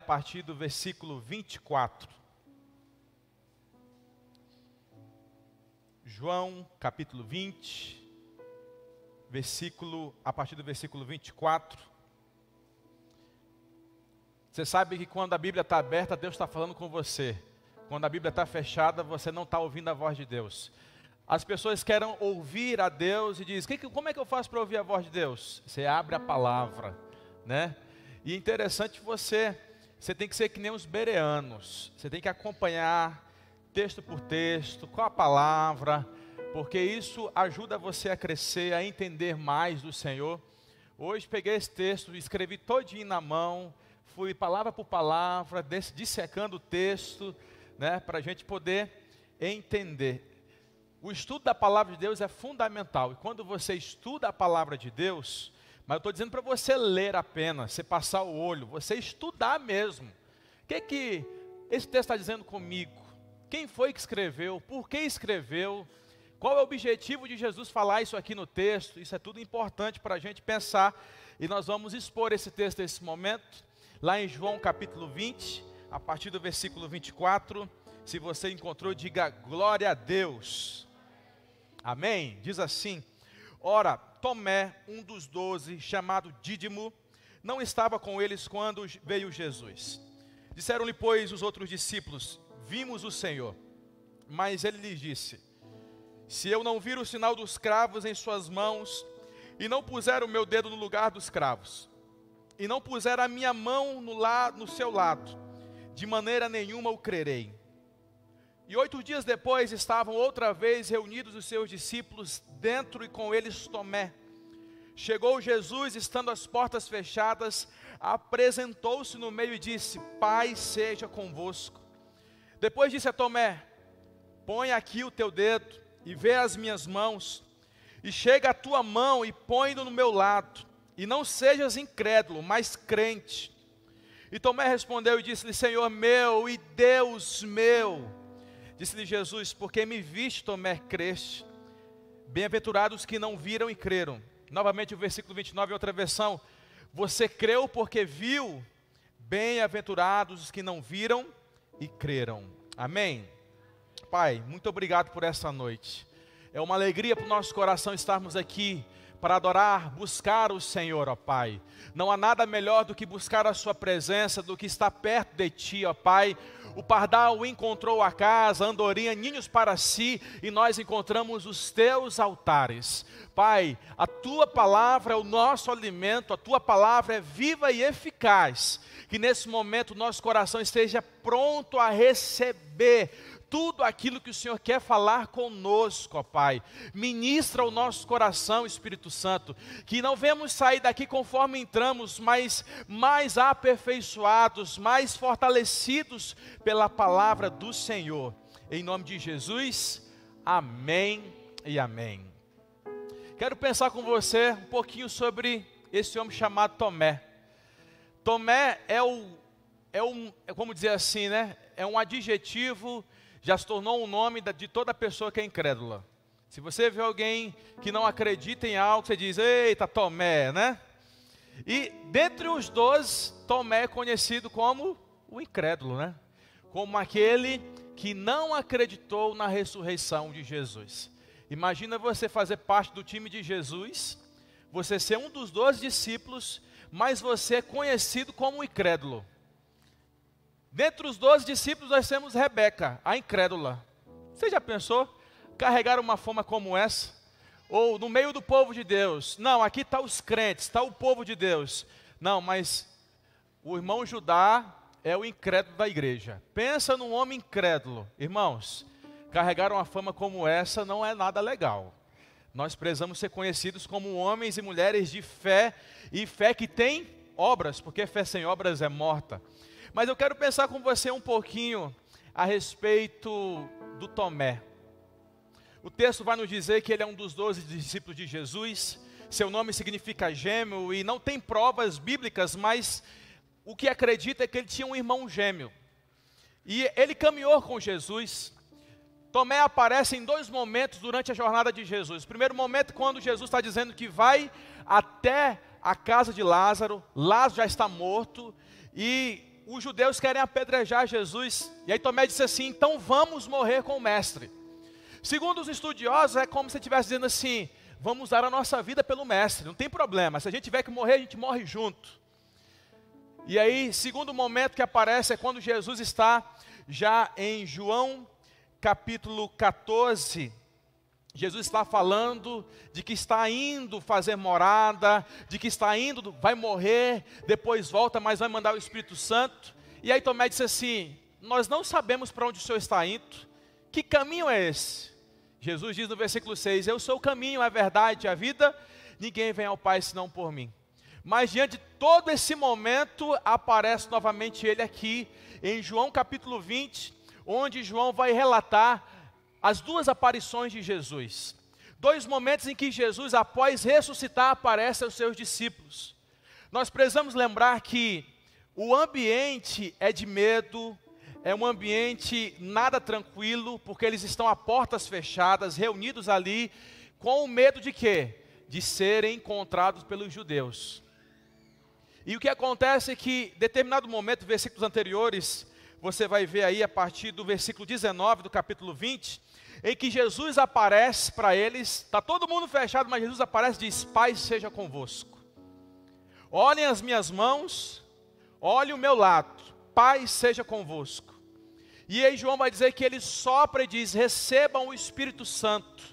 partir do versículo 24. João, capítulo 20, a partir do versículo 24. Você sabe que quando a Bíblia está aberta, Deus está falando com você. Quando a Bíblia está fechada, você não está ouvindo a voz de Deus. As pessoas querem ouvir a Deus e dizem, como é que eu faço para ouvir a voz de Deus? Você abre a palavra, né? E é interessante você tem que ser que nem os bereanos. Você tem que acompanhar texto por texto, com a palavra, porque isso ajuda você a crescer, a entender mais do Senhor. Hoje peguei esse texto, escrevi todinho na mão, fui palavra por palavra, dissecando o texto, né, para a gente poder entender. O estudo da palavra de Deus é fundamental, e quando você estuda a palavra de Deus, mas eu estou dizendo para você ler apenas, você passar o olho, você estudar mesmo. O que esse texto está dizendo comigo? Quem foi que escreveu? Por que escreveu? Qual é o objetivo de Jesus falar isso aqui no texto? Isso é tudo importante para a gente pensar. E nós vamos expor esse texto nesse momento. Lá em João capítulo 20, a partir do versículo 24. Se você encontrou, diga glória a Deus. Amém? Diz assim. Ora, Tomé, um dos 12, chamado Dídimo, não estava com eles quando veio Jesus. Disseram-lhe, pois, os outros discípulos, vimos o Senhor. Mas ele lhes disse, se eu não vir o sinal dos cravos em suas mãos, e não puser o meu dedo no lugar dos cravos, e não puser a minha mão no seu lado, de maneira nenhuma o crerei. E 8 dias depois estavam outra vez reunidos os seus discípulos dentro e com eles Tomé. Chegou Jesus, estando as portas fechadas, apresentou-se no meio e disse, Pai seja convosco. Depois disse a Tomé, põe aqui o teu dedo e vê as minhas mãos, e chega a tua mão e põe-no no meu lado, e não sejas incrédulo, mas crente. E Tomé respondeu e disse-lhe, Senhor meu e Deus meu. Disse-lhe Jesus, porque me viste, Tomé, creste. Bem-aventurados que não viram e creram. Novamente o versículo 29, outra versão. Você creu porque viu, bem-aventurados os que não viram e creram. Amém? Pai, muito obrigado por essa noite. É uma alegria para o nosso coração estarmos aqui para adorar, buscar o Senhor, ó Pai. Não há nada melhor do que buscar a sua presença, do que estar perto de Ti, ó Pai. O pardal encontrou a casa, a andorinha, ninhos para si, e nós encontramos os Teus altares. Pai, a Tua palavra é o nosso alimento, a Tua palavra é viva e eficaz. Que nesse momento o nosso coração esteja pronto a receber tudo aquilo que o Senhor quer falar conosco, ó Pai. Ministra o nosso coração, Espírito Santo, que não venhamos sair daqui conforme entramos, mas mais aperfeiçoados, mais fortalecidos pela palavra do Senhor. Em nome de Jesus, amém e amém. Quero pensar com você um pouquinho sobre esse homem chamado Tomé. Tomé como dizer assim, né? É um adjetivo, já se tornou um nome de toda pessoa que é incrédula. Se você vê alguém que não acredita em algo, você diz, eita, Tomé, né? E dentre os 12, Tomé é conhecido como o incrédulo, né? Como aquele que não acreditou na ressurreição de Jesus. Imagina você fazer parte do time de Jesus, você ser um dos 12 discípulos, mas você é conhecido como incrédulo. Dentre os 12 discípulos nós temos Rebeca, a incrédula. Você já pensou carregar uma fama como essa? Ou no meio do povo de Deus? Não, aqui está os crentes, está o povo de Deus. Não, mas o irmão Judá é o incrédulo da igreja. Pensa num homem incrédulo. Irmãos, carregar uma fama como essa não é nada legal. Nós precisamos ser conhecidos como homens e mulheres de fé, e fé que tem obras, porque fé sem obras é morta. Mas eu quero pensar com você um pouquinho a respeito do Tomé. O texto vai nos dizer que ele é um dos 12 discípulos de Jesus. Seu nome significa gêmeo e não tem provas bíblicas, mas o que acredita é que ele tinha um irmão gêmeo. E ele caminhou com Jesus. Tomé aparece em 2 momentos durante a jornada de Jesus. O primeiro momento, quando Jesus está dizendo que vai até a casa de Lázaro. Lázaro já está morto e os judeus querem apedrejar Jesus. E aí Tomé disse assim: então vamos morrer com o mestre. Segundo os estudiosos, é como se estivesse dizendo assim: vamos dar a nossa vida pelo mestre, não tem problema, se a gente tiver que morrer, a gente morre junto. E aí, segundo momento que aparece é quando Jesus está já em João capítulo 14, Jesus está falando de que está indo fazer morada, de que está indo, vai morrer, depois volta, mas vai mandar o Espírito Santo. E aí Tomé disse assim: nós não sabemos para onde o Senhor está indo, que caminho é esse? Jesus diz no versículo 6, eu sou o caminho, a verdade e a vida, ninguém vem ao Pai senão por mim. Mas diante de todo esse momento, aparece novamente ele aqui, em João capítulo 20, onde João vai relatar as duas aparições de Jesus. Dois momentos em que Jesus, após ressuscitar, aparece aos seus discípulos. Nós precisamos lembrar que o ambiente é de medo, é um ambiente nada tranquilo, porque eles estão a portas fechadas, reunidos ali, com o medo de quê? De serem encontrados pelos judeus. E o que acontece é que, em determinado momento, versículos anteriores, você vai ver aí a partir do versículo 19 do capítulo 20, em que Jesus aparece para eles, está todo mundo fechado, mas Jesus aparece e diz: paz seja convosco. Olhem as minhas mãos, olhem o meu lado, paz seja convosco. E aí João vai dizer que ele sopra e diz: recebam o Espírito Santo.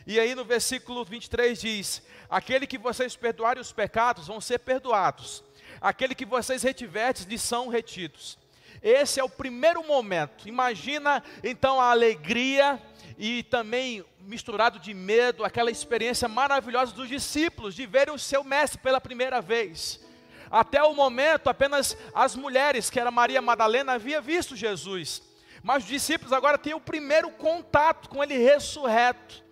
E aí no versículo 23 diz: aquele que vocês perdoarem os pecados vão ser perdoados, aquele que vocês retiverdes lhes são retidos. Esse é o primeiro momento. Imagina então a alegria e também misturado de medo, aquela experiência maravilhosa dos discípulos de verem o seu mestre pela primeira vez. Até o momento apenas as mulheres, que era Maria Madalena, havia visto Jesus, mas os discípulos agora têm o primeiro contato com ele ressurreto.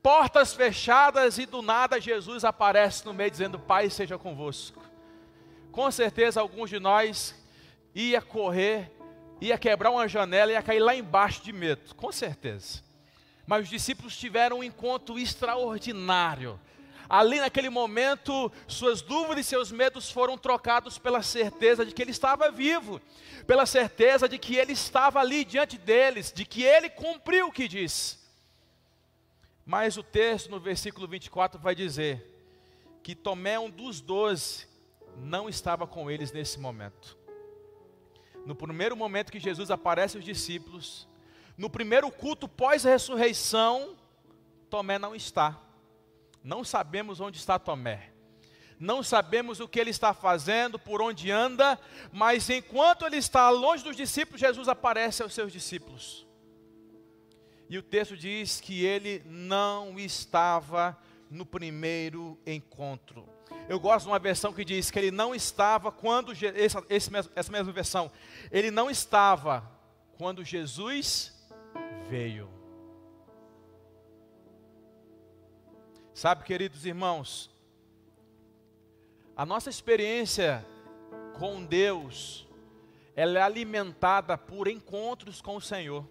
Portas fechadas e do nada Jesus aparece no meio dizendo: paz seja convosco. Com certeza alguns de nós ia correr, ia quebrar uma janela, ia cair lá embaixo de medo, com certeza. Mas os discípulos tiveram um encontro extraordinário. Ali naquele momento, suas dúvidas e seus medos foram trocados pela certeza de que ele estava vivo, pela certeza de que ele estava ali diante deles, de que ele cumpriu o que disse. Mas o texto no versículo 24 vai dizer que Tomé, um dos 12, não estava com eles nesse momento. No primeiro momento que Jesus aparece aos discípulos, no primeiro culto pós-ressurreição, Tomé não está. Não sabemos onde está Tomé. Não sabemos o que ele está fazendo, por onde anda, mas enquanto ele está longe dos discípulos, Jesus aparece aos seus discípulos. E o texto diz que ele não estava no primeiro encontro. Eu gosto de uma versão que diz que ele não estava quando, essa mesma versão, ele não estava quando Jesus veio. Sabe, queridos irmãos, a nossa experiência com Deus, ela é alimentada por encontros com o Senhor.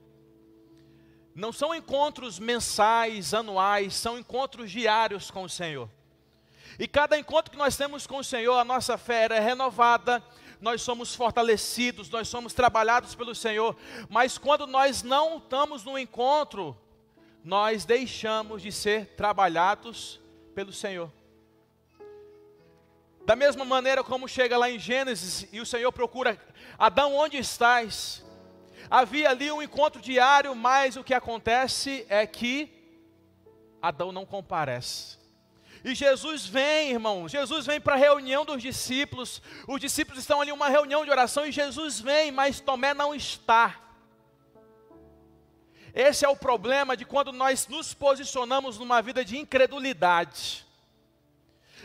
Não são encontros mensais, anuais, são encontros diários com o Senhor. E cada encontro que nós temos com o Senhor, a nossa fé é renovada, nós somos fortalecidos, nós somos trabalhados pelo Senhor. Mas quando nós não estamos no encontro, nós deixamos de ser trabalhados pelo Senhor. Da mesma maneira como chega lá em Gênesis e o Senhor procura: Adão, onde estás? Havia ali um encontro diário, mas o que acontece é que Adão não comparece. E Jesus vem, irmão, Jesus vem para a reunião dos discípulos, os discípulos estão ali em uma reunião de oração e Jesus vem, mas Tomé não está. Esse é o problema de quando nós nos posicionamos numa vida de incredulidade.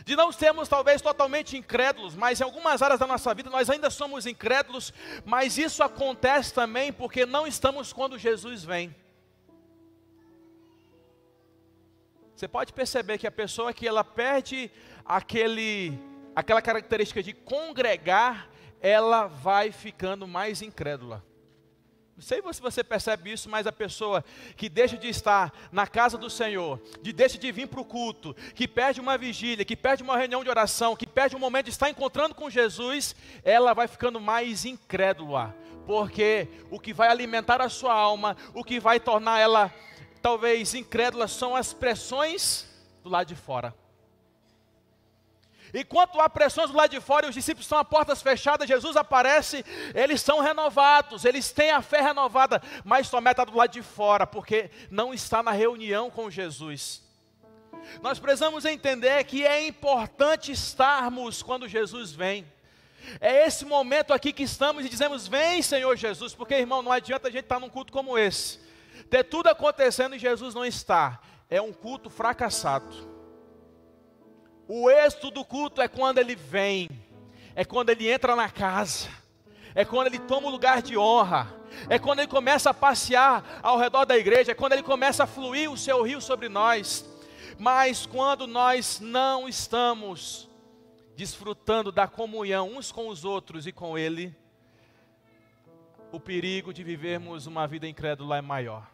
De não sermos talvez totalmente incrédulos, mas em algumas áreas da nossa vida nós ainda somos incrédulos, mas isso acontece também porque não estamos quando Jesus vem. Você pode perceber que a pessoa que ela perde aquela característica de congregar, ela vai ficando mais incrédula. Não sei se você percebe isso, mas a pessoa que deixa de estar na casa do Senhor, deixa de vir para o culto, que perde uma vigília, que perde uma reunião de oração, que perde um momento de estar encontrando com Jesus, ela vai ficando mais incrédula, porque o que vai alimentar a sua alma, o que vai tornar ela talvez incrédula, são as pressões do lado de fora. Enquanto há pressões do lado de fora e os discípulos estão a portas fechadas, Jesus aparece, eles são renovados, eles têm a fé renovada, mas Tomé está do lado de fora, porque não está na reunião com Jesus. Nós precisamos entender que é importante estarmos quando Jesus vem. É esse momento aqui que estamos e dizemos, vem Senhor Jesus, porque irmão, não adianta a gente estar num culto como esse, ter tudo acontecendo e Jesus não está, é um culto fracassado. O êxito do culto é quando ele vem, é quando ele entra na casa, é quando ele toma o lugar de honra, é quando ele começa a passear ao redor da igreja, é quando ele começa a fluir o seu rio sobre nós. Mas quando nós não estamos desfrutando da comunhão uns com os outros e com ele, o perigo de vivermos uma vida incrédula é maior.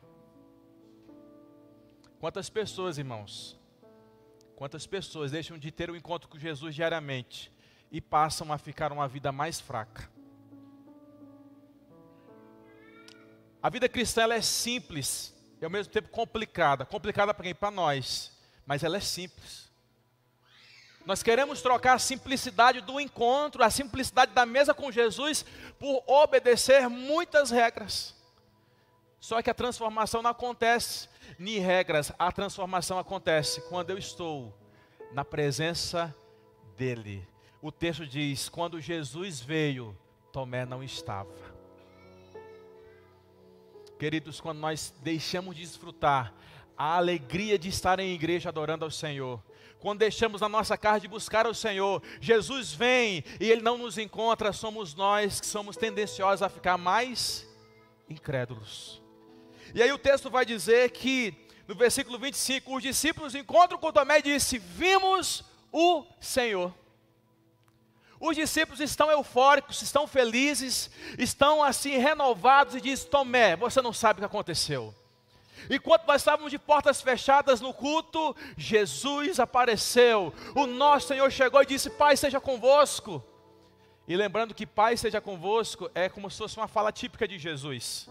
Quantas pessoas, irmãos, quantas pessoas deixam de ter um encontro com Jesus diariamente e passam a ficar uma vida mais fraca? A vida cristã ela é simples e ao mesmo tempo complicada. Complicada para quem? Para nós, mas ela é simples. Nós queremos trocar a simplicidade do encontro, a simplicidade da mesa com Jesus, por obedecer muitas regras. Só que a transformação não acontece em regras, a transformação acontece quando eu estou na presença dEle. O texto diz, quando Jesus veio, Tomé não estava. Queridos, quando nós deixamos de desfrutar a alegria de estar em igreja adorando ao Senhor, quando deixamos na nossa casa de buscar ao Senhor, Jesus vem e Ele não nos encontra, somos nós que somos tendenciosos a ficar mais incrédulos. E aí o texto vai dizer que, no versículo 25, os discípulos encontram com Tomé e disse, vimos o Senhor. Os discípulos estão eufóricos, estão felizes, estão assim renovados e diz, Tomé, você não sabe o que aconteceu. Enquanto nós estávamos de portas fechadas no culto, Jesus apareceu, o nosso Senhor chegou e disse, Pai seja convosco. E lembrando que Pai seja convosco é como se fosse uma fala típica de Jesus.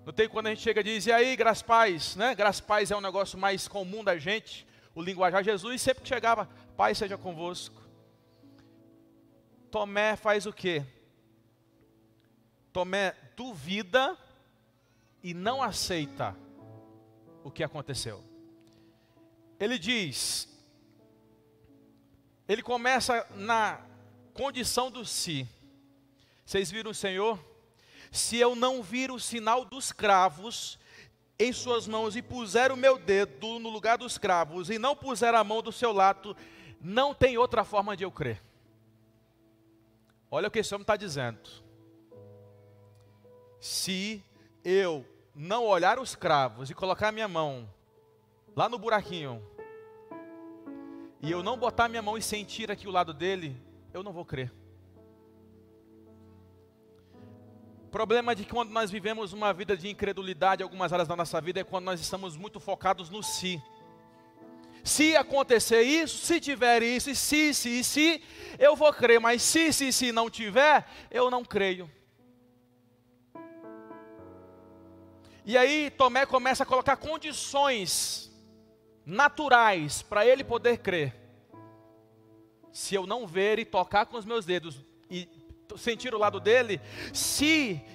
Não tem quando a gente chega e diz, e aí, graças paz, né? Graças paz é um negócio mais comum da gente, o linguajar. Jesus sempre que chegava, Pai seja convosco. Tomé faz o quê? Tomé duvida e não aceita o que aconteceu. Ele diz, ele começa na condição do se. Vocês viram o Senhor? Se eu não vir o sinal dos cravos em suas mãos e puser o meu dedo no lugar dos cravos e não puser a mão do seu lado, não tem outra forma de eu crer. Olha o que esse homem está dizendo. Se eu não olhar os cravos e colocar minha mão lá no buraquinho, e eu não botar minha mão e sentir aqui o lado dele, eu não vou crer. O problema de que quando nós vivemos uma vida de incredulidade em algumas áreas da nossa vida é quando nós estamos muito focados no si. Se acontecer isso, se tiver isso, e se, eu vou crer, mas se não tiver, eu não creio. E aí Tomé começa a colocar condições naturais para ele poder crer. Se eu não ver e tocar com os meus dedos e sentir o lado dele,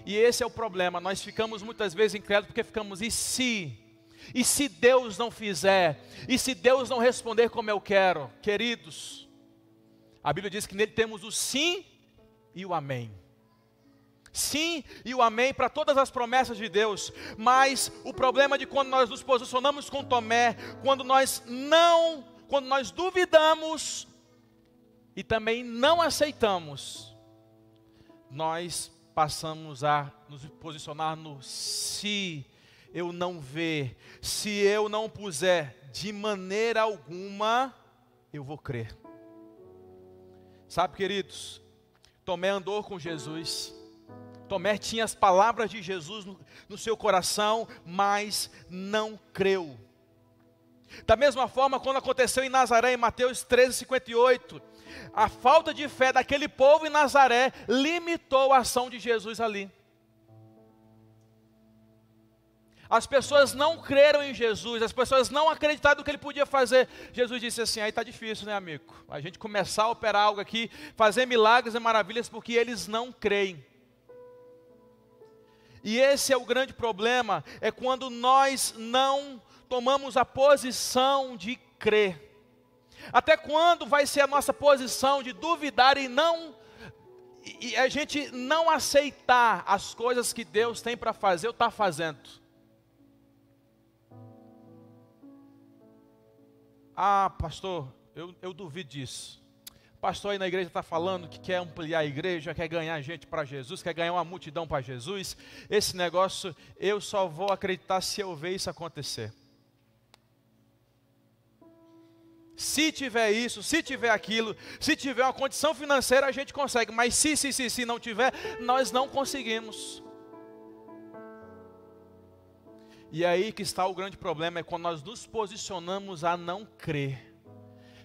e esse é o problema, nós ficamos muitas vezes incrédulos porque ficamos, e se Deus não fizer, e se Deus não responder como eu quero? Queridos, a Bíblia diz que nele temos o sim e o amém. Sim e o amém para todas as promessas de Deus, mas o problema de quando nós nos posicionamos com Tomé, quando nós duvidamos e também não aceitamos, nós passamos a nos posicionar no se eu não ver, se eu não puser, de maneira alguma, eu vou crer. Sabe, queridos, Tomé andou com Jesus, Tomé tinha as palavras de Jesus no seu coração, mas não creu. Da mesma forma, quando aconteceu em Nazaré, em Mateus 13:58, a falta de fé daquele povo em Nazaré limitou a ação de Jesus ali. As pessoas não creram em Jesus, as pessoas não acreditaram no que ele podia fazer. Jesus disse assim: aí está difícil, né, amigo? A gente começar a operar algo aqui, fazer milagres e maravilhas, porque eles não creem. E esse é o grande problema, é quando nós não tomamos a posição de crer. Até quando vai ser a nossa posição de duvidar e a gente não aceitar as coisas que Deus tem para fazer ou está fazendo? Ah, pastor, eu duvido disso. Pastor aí na igreja está falando que quer ampliar a igreja, quer ganhar gente para Jesus, quer ganhar uma multidão para Jesus. Esse negócio, eu só vou acreditar se eu ver isso acontecer. Se tiver isso, se tiver aquilo, se tiver uma condição financeira, a gente consegue. Mas se não tiver, nós não conseguimos. E aí que está o grande problema, é quando nós nos posicionamos a não crer.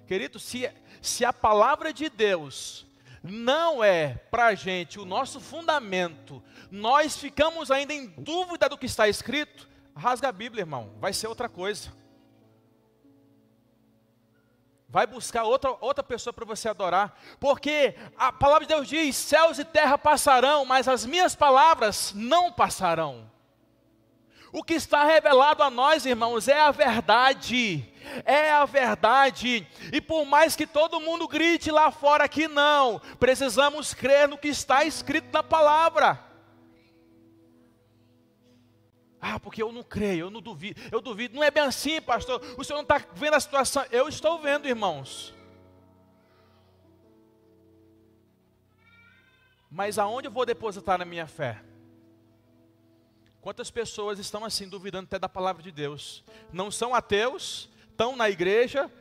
Querido, se a palavra de Deus não é para a gente o nosso fundamento, nós ficamos ainda em dúvida do que está escrito, rasga a Bíblia, irmão, vai ser outra coisa. Vai buscar outra pessoa para você adorar, porque a palavra de Deus diz: céus e terra passarão, mas as minhas palavras não passarão. O que está revelado a nós, irmãos, é a verdade. É a verdade. E por mais que todo mundo grite lá fora que não, precisamos crer no que está escrito na palavra. Ah, porque eu não creio, eu não duvido, eu duvido. Não é bem assim, pastor. O senhor não está vendo a situação. Eu estou vendo, irmãos. Mas aonde eu vou depositar a minha fé? Quantas pessoas estão assim, duvidando até da palavra de Deus? Não são ateus, estão na igreja.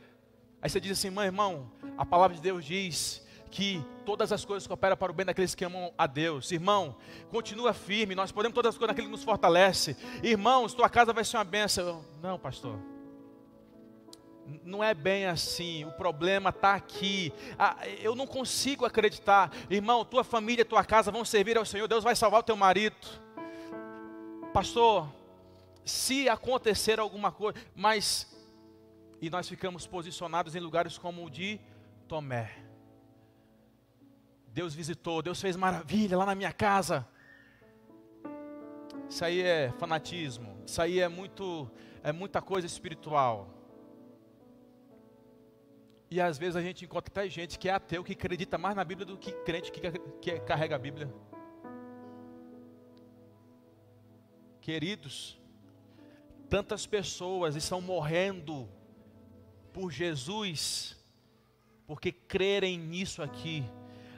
Aí você diz assim: meu irmão, a palavra de Deus diz que todas as coisas cooperam para o bem daqueles que amam a Deus. Irmão, continua firme, nós podemos todas as coisas naquele que nos fortalece. Irmãos, tua casa vai ser uma bênção. Não, pastor, não é bem assim, o problema está aqui. Eu não consigo acreditar. Irmão, tua família, tua casa vão servir ao Senhor, Deus vai salvar o teu marido. Pastor, se acontecer alguma coisa, e nós ficamos posicionados em lugares como o de Tomé. Deus visitou, Deus fez maravilha lá na minha casa. Isso aí é fanatismo, isso aí é muita coisa espiritual. E às vezes a gente encontra até gente que é ateu, que acredita mais na Bíblia do que crente que carrega a Bíblia. Queridos, tantas pessoas estão morrendo por Jesus, porque crerem nisso aqui.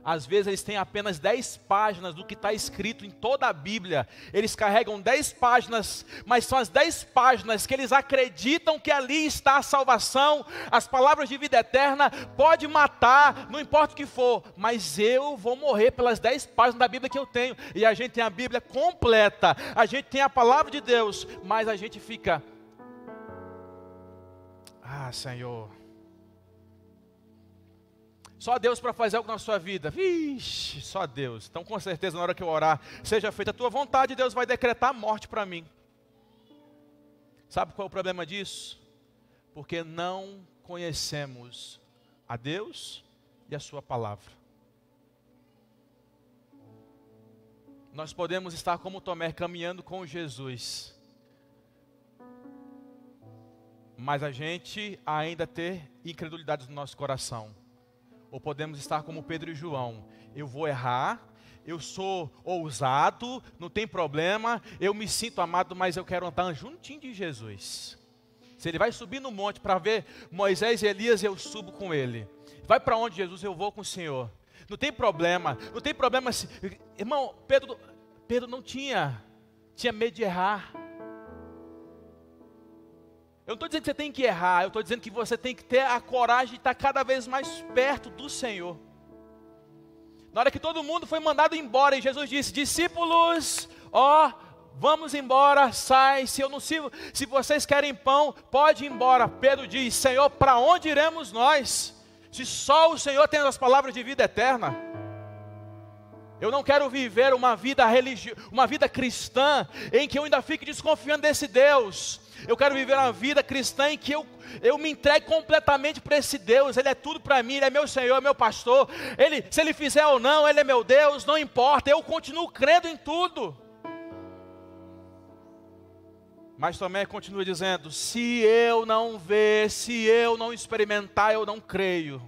Às vezes eles têm apenas 10 páginas do que está escrito em toda a Bíblia. Eles carregam 10 páginas, mas são as 10 páginas que eles acreditam que ali está a salvação, as palavras de vida eterna. Pode matar, não importa o que for, mas eu vou morrer pelas 10 páginas da Bíblia que eu tenho. E a gente tem a Bíblia completa, a gente tem a palavra de Deus, mas a gente fica: ah, Senhor, só Deus para fazer algo na sua vida. Vixe, só Deus. Então com certeza na hora que eu orar, seja feita a tua vontade, Deus vai decretar a morte para mim. Sabe qual é o problema disso? Porque não conhecemos a Deus e a sua palavra. Nós podemos estar como Tomé, caminhando com Jesus, mas a gente ainda ter incredulidade no nosso coração. Ou podemos estar como Pedro e João: eu vou errar, eu sou ousado, não tem problema, eu me sinto amado, mas eu quero andar juntinho de Jesus. Se ele vai subir no monte para ver Moisés e Elias, eu subo com ele. Vai para onde, Jesus? Eu vou com o Senhor. Não tem problema, não tem problema. Irmão, Pedro não tinha medo de errar. Eu não estou dizendo que você tem que errar, eu estou dizendo que você tem que ter a coragem de estar cada vez mais perto do Senhor. Na hora que todo mundo foi mandado embora, e Jesus disse: discípulos, vamos embora, sai, se vocês querem pão, pode ir embora. Pedro diz: Senhor, para onde iremos nós? Se só o Senhor tem as palavras de vida eterna. Eu não quero viver uma vida cristã, em que eu ainda fique desconfiando desse Deus. Eu quero viver uma vida cristã em que eu me entregue completamente para esse Deus. Ele é tudo para mim, Ele é meu Senhor, é meu pastor. Se Ele fizer ou não, Ele é meu Deus, não importa, eu continuo crendo em tudo. Mas Tomé continua dizendo: se eu não ver, se eu não experimentar, eu não creio.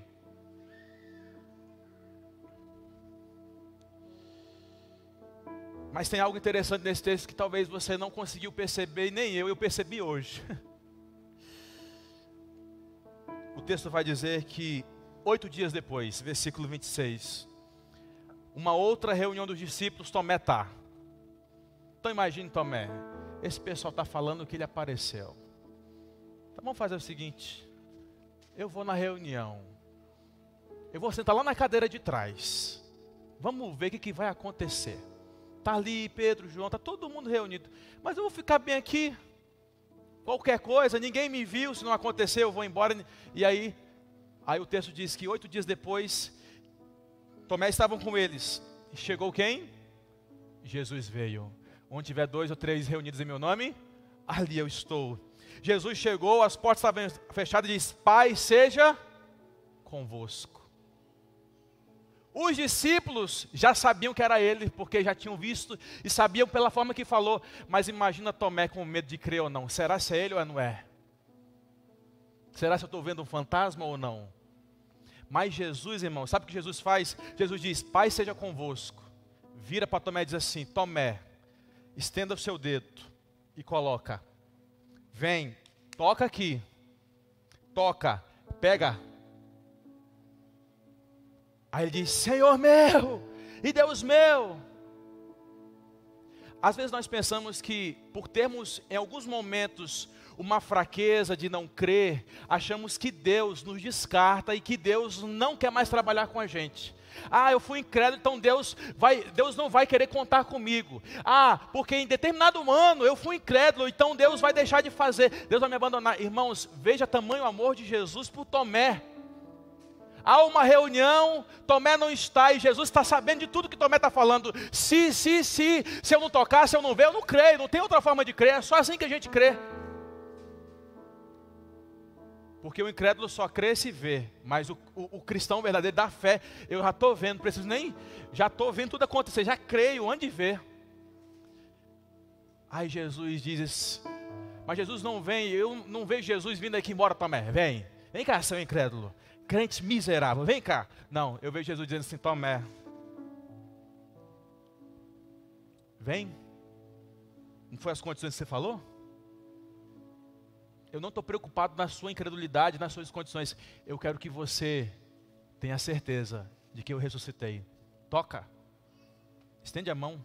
Mas tem algo interessante nesse texto que talvez você não conseguiu perceber, e nem eu percebi hoje. O texto vai dizer que 8 dias depois, versículo 26, uma outra reunião dos discípulos, Tomé está. Então imagine Tomé, esse pessoal está falando que ele apareceu. Então vamos fazer o seguinte, eu vou na reunião, eu vou sentar lá na cadeira de trás, vamos ver o que vai acontecer. Está ali Pedro, João, está todo mundo reunido. Mas eu vou ficar bem aqui. Qualquer coisa, ninguém me viu, se não acontecer eu vou embora. E aí o texto diz que 8 dias depois, Tomé estavam com eles. E chegou quem? Jesus veio. Onde tiver 2 ou 3 reunidos em meu nome, ali eu estou. Jesus chegou, as portas estavam fechadas e disse: Pai, seja convosco. Os discípulos já sabiam que era ele, porque já tinham visto e sabiam pela forma que falou. Mas imagina Tomé com medo de crer ou não. Será se é ele ou não é? Será se eu estou vendo um fantasma ou não? Mas Jesus, irmão, sabe o que Jesus faz? Jesus diz: Pai seja convosco. Vira para Tomé e diz assim: Tomé, estenda o seu dedo e coloca. Vem, toca aqui. Toca, pega. Aí ele diz: Senhor meu e Deus meu. Às vezes nós pensamos que por termos em alguns momentos uma fraqueza de não crer, achamos que Deus nos descarta e que Deus não quer mais trabalhar com a gente. Eu fui incrédulo, então Deus não vai querer contar comigo. Porque em determinado ano eu fui incrédulo, então Deus vai deixar de fazer, Deus vai me abandonar. Irmãos, veja tamanho amor de Jesus por Tomé. Há uma reunião, Tomé não está, e Jesus está sabendo de tudo que Tomé está falando. Se eu não tocar, se eu não ver, eu não creio, não tem outra forma de crer, é só assim que a gente crê. Porque o incrédulo só crê se vê, mas o cristão verdadeiro dá fé. Eu já estou vendo, já estou vendo tudo acontecer, já creio, onde ver. Aí Jesus diz: mas Jesus não vem, eu não vejo Jesus vindo aqui embora, Tomé, vem cá, seu incrédulo. Crente miserável, vem cá. Não, eu vejo Jesus dizendo assim: Tomé, vem. Não foi as condições que você falou? Eu não estou preocupado na sua incredulidade, nas suas condições. Eu quero que você tenha certeza de que eu ressuscitei. Toca. Estende a mão.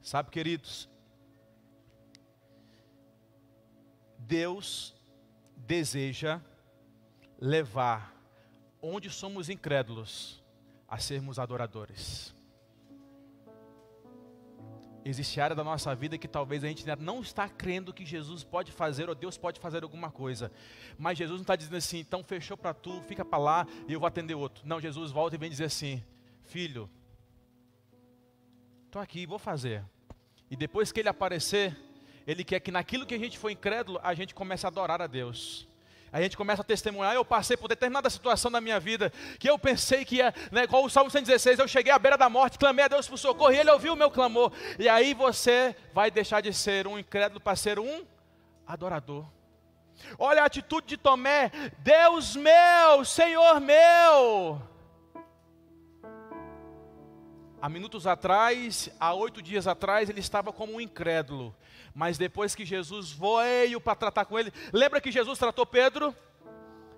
Sabe, queridos, Deus deseja levar onde somos incrédulos a sermos adoradores. Existe área da nossa vida que talvez a gente não está crendo que Jesus pode fazer ou Deus pode fazer alguma coisa. Mas Jesus não está dizendo assim: então fechou para tu, fica para lá e eu vou atender outro. Não, Jesus volta e vem dizer assim: filho, estou aqui, vou fazer. E depois que ele aparecer, ele quer que naquilo que a gente foi incrédulo, a gente comece a adorar a Deus. A gente começa a testemunhar: eu passei por determinada situação da minha vida, que eu pensei que ia, igual o Salmo 116, eu cheguei à beira da morte, clamei a Deus por socorro, e Ele ouviu o meu clamor. E aí você vai deixar de ser um incrédulo para ser um adorador. Olha a atitude de Tomé: Deus meu, Senhor meu. Há minutos atrás, há 8 dias atrás, ele estava como um incrédulo. Mas depois que Jesus veio para tratar com ele, lembra que Jesus tratou Pedro?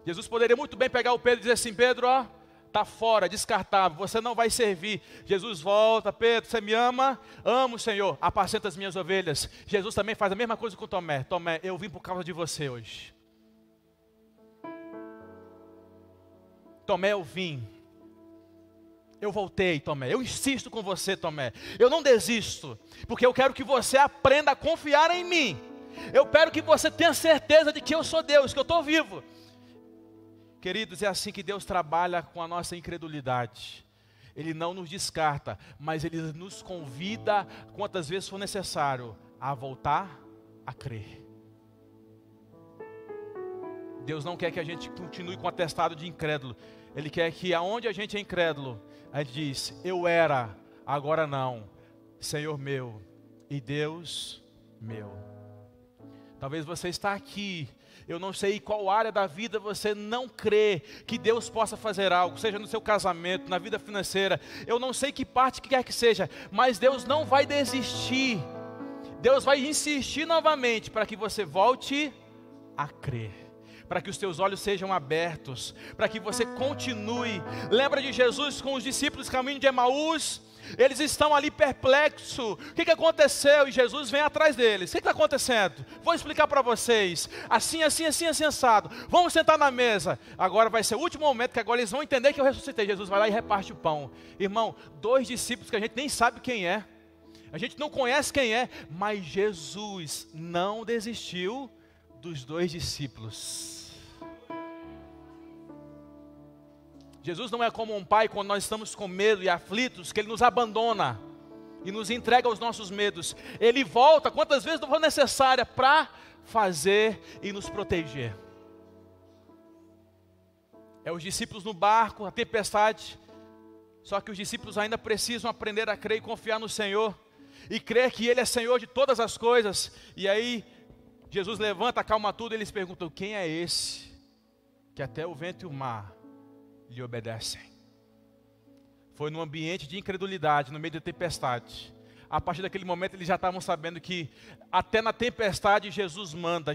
Jesus poderia muito bem pegar o Pedro e dizer assim: Pedro, está fora, descartável, você não vai servir. Jesus volta: Pedro, você me ama? Amo, Senhor, apacenta as minhas ovelhas. Jesus também faz a mesma coisa com Tomé: Tomé, eu vim por causa de você hoje. Tomé, eu vim Eu voltei, Tomé. Eu insisto com você, Tomé. Eu não desisto, porque eu quero que você aprenda a confiar em mim. Eu quero que você tenha certeza de que eu sou Deus, que eu estou vivo. Queridos, é assim que Deus trabalha com a nossa incredulidade. Ele não nos descarta, mas Ele nos convida, quantas vezes for necessário, a voltar a crer. Deus não quer que a gente continue com o atestado de incrédulo. Ele quer que aonde a gente é incrédulo, a gente diz, eu era, agora não, Senhor meu e Deus meu. Talvez você está aqui, eu não sei qual área da vida você não crê que Deus possa fazer algo, seja no seu casamento, na vida financeira, eu não sei que parte que quer que seja, mas Deus não vai desistir, Deus vai insistir novamente para que você volte a crer, para que os teus olhos sejam abertos, para que você continue. Lembra de Jesus com os discípulos caminho de Emaús? Eles estão ali perplexos. O que aconteceu? E Jesus vem atrás deles. O que está acontecendo? Vou explicar para vocês. Assim, assado. Vamos sentar na mesa. Agora vai ser o último momento que agora eles vão entender que eu ressuscitei. Jesus vai lá e reparte o pão. Irmão, 2 discípulos que a gente nem sabe quem é. A gente não conhece quem é. Mas Jesus não desistiu dos 2 discípulos. Jesus não é como um pai quando nós estamos com medo e aflitos, que Ele nos abandona e nos entrega aos nossos medos. Ele volta quantas vezes for necessária para fazer e nos proteger. É os discípulos no barco, a tempestade, só que os discípulos ainda precisam aprender a crer e confiar no Senhor, e crer que Ele é Senhor de todas as coisas. E aí, Jesus levanta, acalma tudo, e eles perguntam, quem é esse, que até o vento e o mar lhe obedecem? Foi num ambiente de incredulidade, no meio da tempestade. A partir daquele momento eles já estavam sabendo que até na tempestade Jesus manda,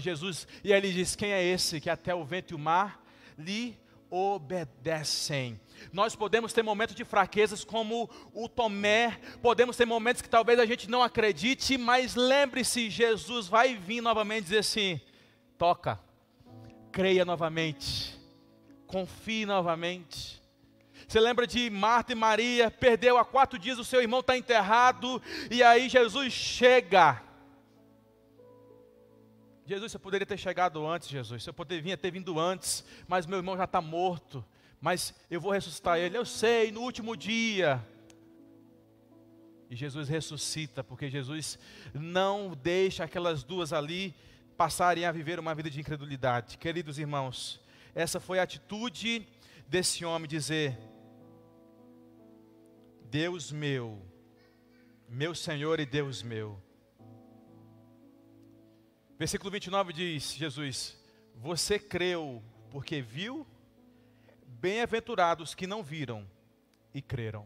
e aí ele diz, quem é esse que até o vento e o mar lhe obedecem? Nós podemos ter momentos de fraquezas como o Tomé, podemos ter momentos que talvez a gente não acredite, mas lembre-se, Jesus vai vir novamente dizer assim, toca, creia novamente, confie novamente. Você lembra de Marta e Maria, perdeu há 4 dias, o seu irmão está enterrado, e aí Jesus chega. Jesus, você poderia ter chegado antes, Jesus, você poderia ter vindo antes, mas meu irmão já está morto, mas eu vou ressuscitar ele, eu sei, no último dia. E Jesus ressuscita, porque Jesus não deixa aquelas duas ali passarem a viver uma vida de incredulidade. Queridos irmãos, essa foi a atitude desse homem, dizer, Deus meu, meu Senhor e Deus meu. Versículo 29 diz, Jesus, você creu porque viu? Bem-aventurados que não viram e creram.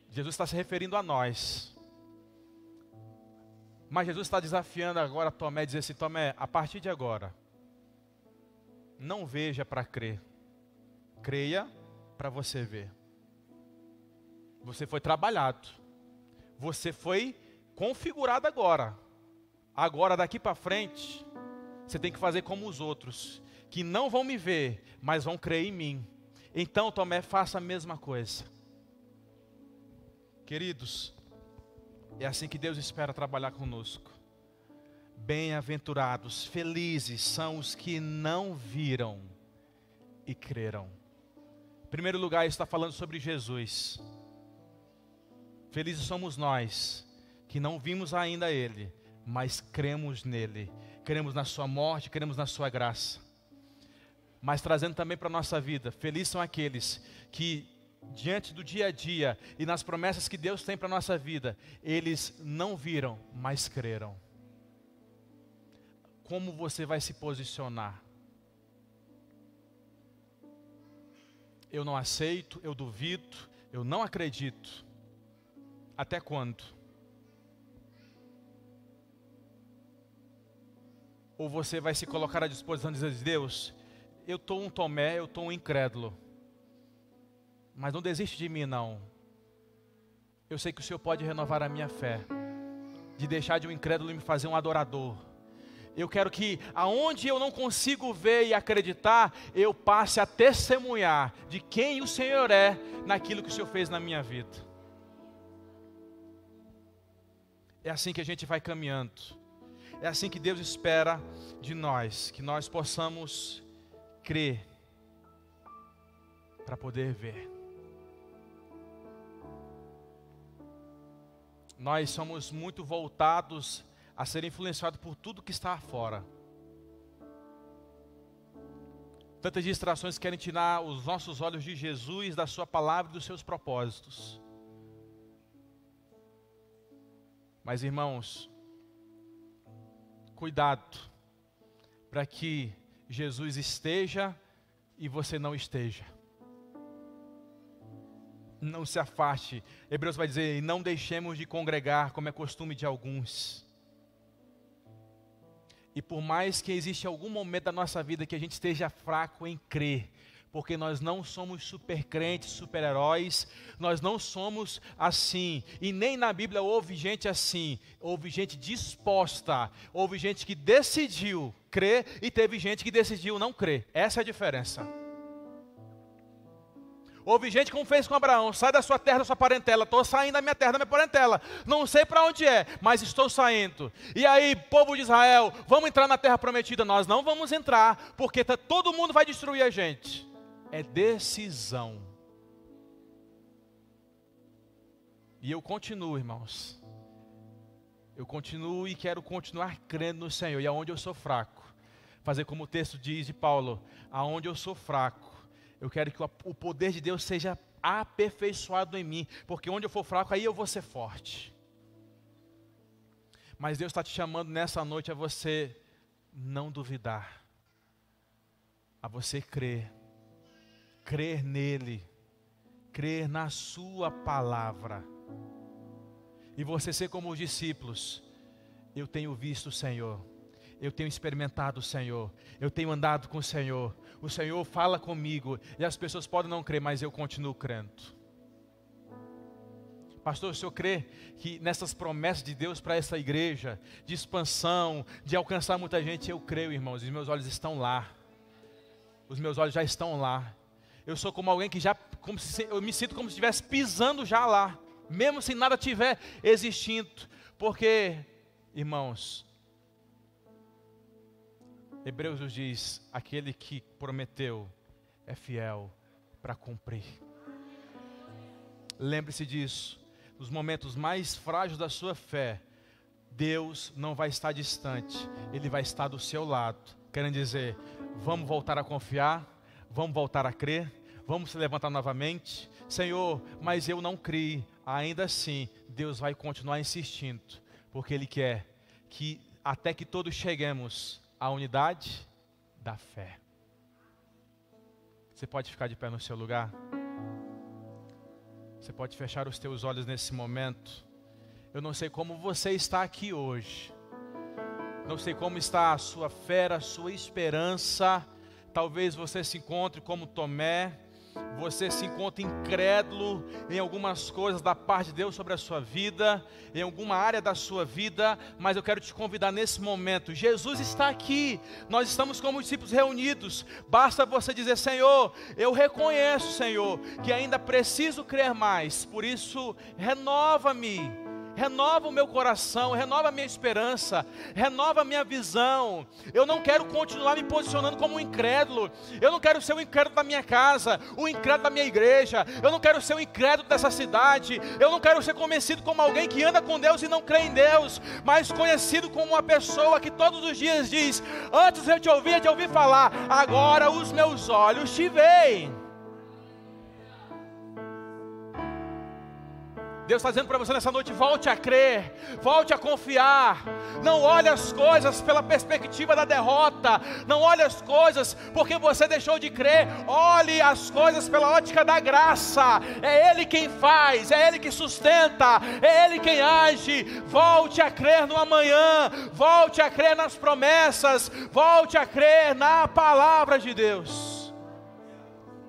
Jesus está se referindo a nós. Mas Jesus está desafiando agora Tomé, dizer assim, Tomé, a partir de agora, não veja para crer, creia para você ver. Você foi trabalhado, você foi configurado agora. Agora daqui para frente, você tem que fazer como os outros, que não vão me ver, mas vão crer em mim. Então Tomé, faça a mesma coisa. Queridos, é assim que Deus espera trabalhar conosco. Bem-aventurados, felizes são os que não viram e creram. Em primeiro lugar, está falando sobre Jesus. Felizes somos nós, que não vimos ainda Ele, mas cremos nele. Cremos na sua morte, cremos na sua graça. Mas trazendo também para a nossa vida, felizes são aqueles que, diante do dia a dia e nas promessas que Deus tem para a nossa vida, eles não viram, mas creram. Como você vai se posicionar? Eu não aceito, eu duvido, eu não acredito. Até quando? Ou você vai se colocar à disposição de dizer, Deus, eu estou um Tomé, eu estou um incrédulo, mas não desiste de mim não. Eu sei que o Senhor pode renovar a minha fé, de deixar de um incrédulo e me fazer um adorador. Eu quero que aonde eu não consigo ver e acreditar, eu passe a testemunhar de quem o Senhor é naquilo que o Senhor fez na minha vida. É assim que a gente vai caminhando. É assim que Deus espera de nós, que nós possamos crer para poder ver. Nós somos muito voltados a ser influenciados por tudo que está fora. Tantas distrações querem tirar os nossos olhos de Jesus, da sua palavra e dos seus propósitos. Mas, irmãos, cuidado para que Jesus esteja e você não esteja. Não se afaste. Hebreus vai dizer, não deixemos de congregar, como é costume de alguns. E por mais que exista algum momento da nossa vida que a gente esteja fraco em crer, porque nós não somos super crentes, super heróis, nós não somos assim, e nem na Bíblia houve gente assim, houve gente disposta, houve gente que decidiu crer e teve gente que decidiu não crer, essa é a diferença. Houve gente como fez com Abraão, sai da sua terra, da sua parentela, estou saindo da minha terra, da minha parentela, não sei para onde é, mas estou saindo. E aí, povo de Israel, vamos entrar na terra prometida? Nós não vamos entrar, porque todo mundo vai destruir a gente. É decisão. E eu continuo, irmãos. Eu continuo e quero continuar crendo no Senhor. E aonde eu sou fraco, fazer como o texto diz de Paulo, aonde eu sou fraco, eu quero que o poder de Deus seja aperfeiçoado em mim, porque onde eu for fraco, aí eu vou ser forte. Mas Deus está te chamando nessa noite a você não duvidar, a você crer nele, crer na sua palavra, e você ser como os discípulos. Eu tenho visto o Senhor, eu tenho experimentado o Senhor, eu tenho andado com o Senhor fala comigo, e as pessoas podem não crer, mas eu continuo crendo. Pastor, o senhor crê que nessas promessas de Deus para essa igreja, de expansão, de alcançar muita gente? Eu creio, irmãos, e meus olhos estão lá, os meus olhos já estão lá. Eu sou como alguém que eu me sinto como se estivesse pisando já lá, mesmo se nada tiver existindo, porque, irmãos, Hebreus nos diz, aquele que prometeu é fiel para cumprir. Lembre-se disso, nos momentos mais frágeis da sua fé, Deus não vai estar distante, Ele vai estar do seu lado, querendo dizer, vamos voltar a confiar, vamos voltar a crer, vamos se levantar novamente. Senhor, mas eu não criei, ainda assim, Deus vai continuar insistindo, porque Ele quer que até que todos cheguemos a unidade da fé. Você pode ficar de pé no seu lugar? Você pode fechar os teus olhos nesse momento? Eu não sei como você está aqui hoje. Não sei como está a sua fé, a sua esperança. Talvez você se encontre como Tomé. Você se encontra incrédulo em algumas coisas da parte de Deus sobre a sua vida, em alguma área da sua vida, mas eu quero te convidar nesse momento. Jesus está aqui, nós estamos como discípulos reunidos. Basta você dizer, Senhor, eu reconheço, Senhor, que ainda preciso crer mais, por isso renova-me. Renova o meu coração, renova a minha esperança, renova a minha visão. Eu não quero continuar me posicionando como um incrédulo. Eu não quero ser o incrédulo da minha casa, o incrédulo da minha igreja. Eu não quero ser o incrédulo dessa cidade. Eu não quero ser conhecido como alguém que anda com Deus e não crê em Deus, mas conhecido como uma pessoa que todos os dias diz, antes eu te ouvi falar, agora os meus olhos te veem. Deus está dizendo para você nessa noite, volte a crer, volte a confiar. Não olhe as coisas pela perspectiva da derrota. Não olhe as coisas porque você deixou de crer. Olhe as coisas pela ótica da graça. É Ele quem faz, é Ele que sustenta, é Ele quem age. Volte a crer no amanhã, volte a crer nas promessas, volte a crer na palavra de Deus.